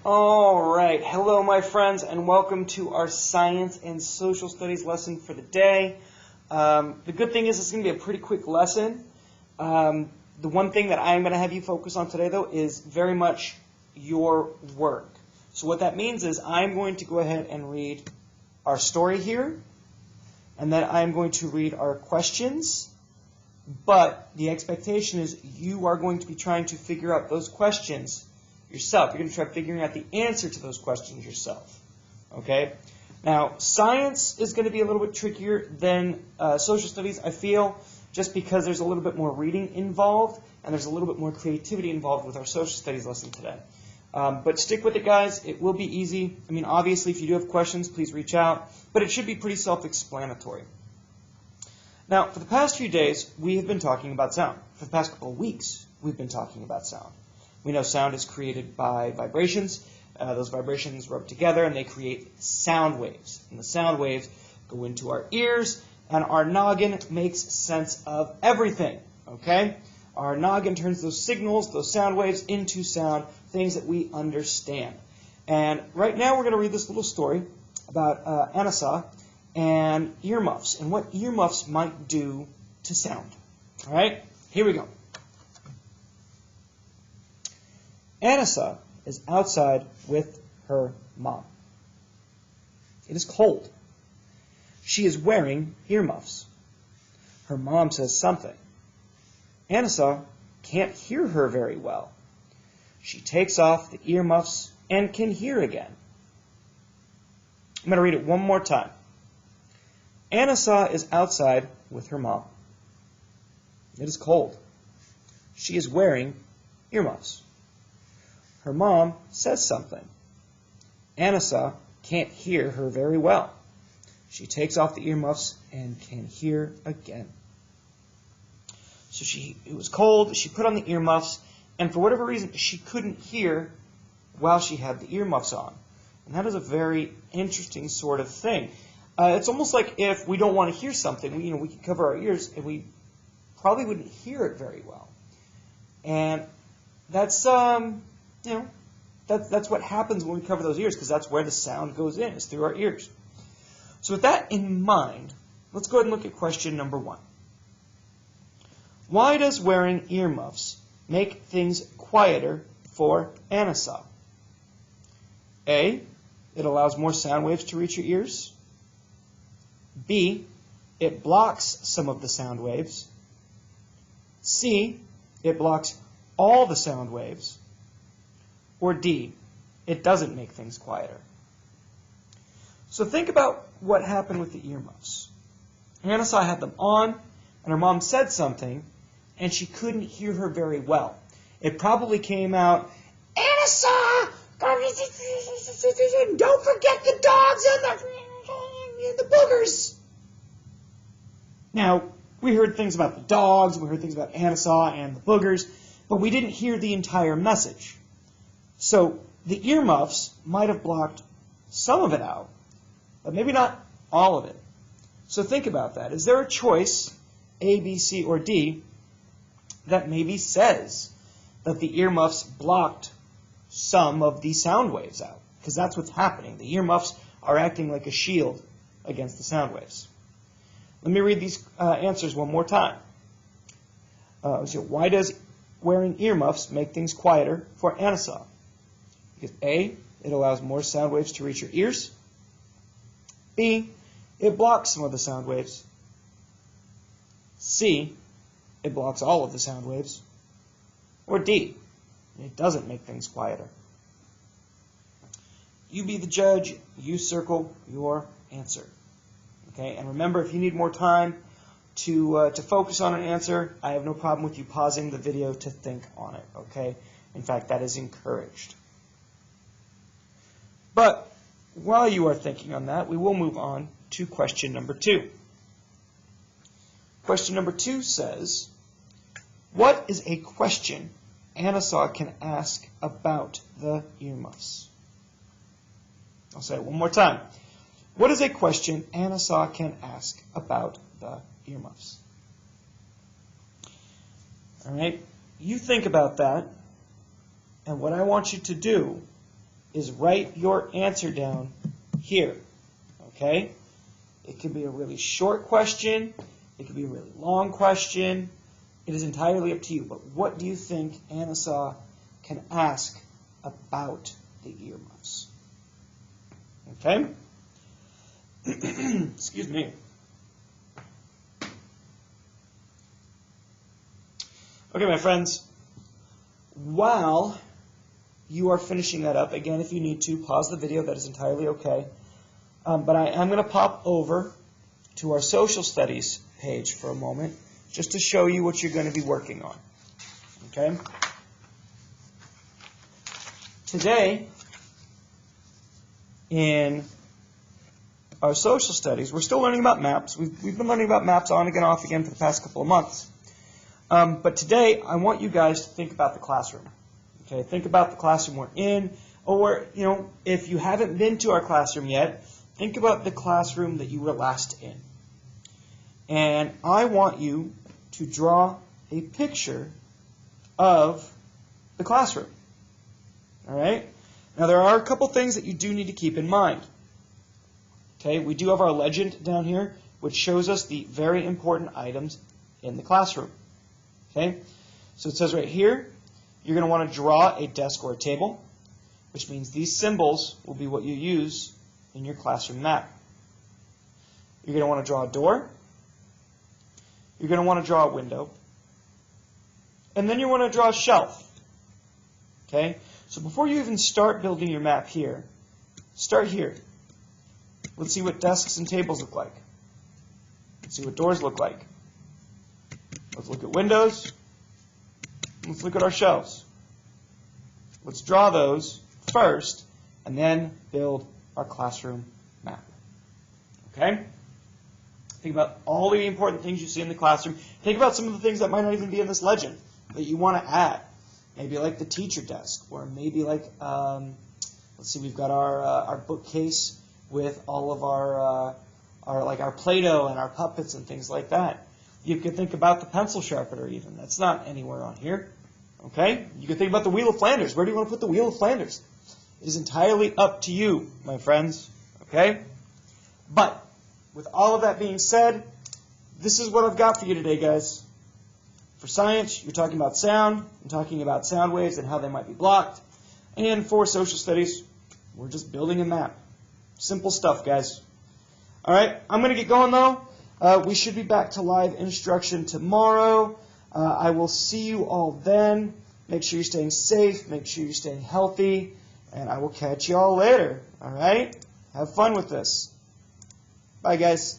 All right, hello my friends, and welcome to our science and social studies lesson for the day. The good thing is it's going to be a pretty quick lesson. The one thing that I'm going to have you focus on today, though, is very much your work. So what that means is I'm going to go ahead and read our story here, and then I'm going to read our questions. But the expectation is you are going to be trying to figure out those questions yourself. You're going to try figuring out the answer to those questions yourself. Okay? Now, science is going to be a little bit trickier than social studies, I feel, just because there's a little bit more reading involved and there's a little bit more creativity involved with our social studies lesson today. But stick with it, guys. It will be easy. I mean, obviously, if you do have questions, please reach out. But it should be pretty self-explanatory. Now, for the past few days, we have been talking about sound. For the past couple of weeks, we've been talking about sound. We know sound is created by vibrations. Those vibrations rub together and they create sound waves. And the sound waves go into our ears, and our noggin makes sense of everything. Okay? Our noggin turns those signals, those sound waves, into sound, things that we understand. And right now we're going to read this little story about Anasa and earmuffs and what earmuffs might do to sound. All right? Here we go. Anasa is outside with her mom. It is cold. She is wearing earmuffs. Her mom says something. Anasa can't hear her very well. She takes off the earmuffs and can hear again. I'm going to read it one more time. Anasa is outside with her mom. It is cold. She is wearing earmuffs. Her mom says something. Anasa can't hear her very well. She takes off the earmuffs and can hear again. So it was cold, she put on the earmuffs, and for whatever reason, she couldn't hear while she had the earmuffs on. And that is a very interesting sort of thing. It's almost like if we don't want to hear something, we can cover our ears, and we probably wouldn't hear it very well. And that's that's what happens when we cover those ears, because that's where the sound goes in, is through our ears. So with that in mind, let's go ahead and look at question number 1. Why does wearing earmuffs make things quieter for Anasa? A, it allows more sound waves to reach your ears. B, it blocks some of the sound waves. C, it blocks all the sound waves. Or D, it doesn't make things quieter. So think about what happened with the earmuffs. Anasa had them on, and her mom said something, and she couldn't hear her very well. It probably came out, Anasa, don't forget the dogs and the boogers. Now, we heard things about the dogs, we heard things about Anasa and the boogers, but we didn't hear the entire message. So the earmuffs might have blocked some of it out, but maybe not all of it. So think about that. Is there a choice, A, B, C, or D, that maybe says that the earmuffs blocked some of the sound waves out? Because that's what's happening. The earmuffs are acting like a shield against the sound waves. Let me read these answers one more time. So why does wearing earmuffs make things quieter for Anasa? Because A, it allows more sound waves to reach your ears. B, it blocks some of the sound waves. C, it blocks all of the sound waves. Or D, it doesn't make things quieter. You be the judge. You circle your answer. Okay, and remember, if you need more time to focus on an answer, I have no problem with you pausing the video to think on it. Okay, in fact, that is encouraged. But while you are thinking on that, we will move on to question number 2. Question number 2 says, what is a question Anasa can ask about the earmuffs? I'll say it one more time. What is a question Anasa can ask about the earmuffs? All right, you think about that, and what I want you to do is write your answer down here, okay? It could be a really short question. It could be a really long question. It is entirely up to you. But what do you think Anasaw can ask about the earmuffs? Okay? Excuse me. Okay, my friends, while you are finishing that up, again, if you need to, pause the video. That is entirely okay. But I am going to pop over to our social studies page for a moment just to show you what you're going to be working on. Okay? Today, in our social studies, we're still learning about maps. We've been learning about maps on again, off again for the past couple of months. But today, I want you guys to think about the classroom. Okay? Think about the classroom we're in, or, if you haven't been to our classroom yet, think about the classroom that you were last in. And I want you to draw a picture of the classroom. All right? Now, there are a couple things that you do need to keep in mind. Okay? We do have our legend down here, which shows us the very important items in the classroom. Okay? So it says right here, you're going to want to draw a desk or a table, which means these symbols will be what you use in your classroom map. You're going to want to draw a door. You're going to want to draw a window. And then you want to draw a shelf. Okay? So before you even start building your map here, start here. Let's see what desks and tables look like. Let's see what doors look like. Let's look at windows. Let's look at our shelves. Let's draw those first and then build our classroom map. Okay? Think about all the important things you see in the classroom. Think about some of the things that might not even be in this legend that you want to add. Maybe like the teacher desk, or maybe like, let's see, we've got our bookcase with all of our Play-Doh and our puppets and things like that. You could think about the pencil sharpener even. That's not anywhere on here. Okay? You could think about the Wheel of Flanders. Where do you want to put the Wheel of Flanders? It is entirely up to you, my friends. Okay? But with all of that being said, this is what I've got for you today, guys. For science, you're talking about sound. I'm talking about sound waves and how they might be blocked. And for social studies, we're just building a map. Simple stuff, guys. All right, I'm going to get going, though. We should be back to live instruction tomorrow. I will see you all then. Make sure you're staying safe. Make sure you're staying healthy. And I will catch you all later. All right? Have fun with this. Bye, guys.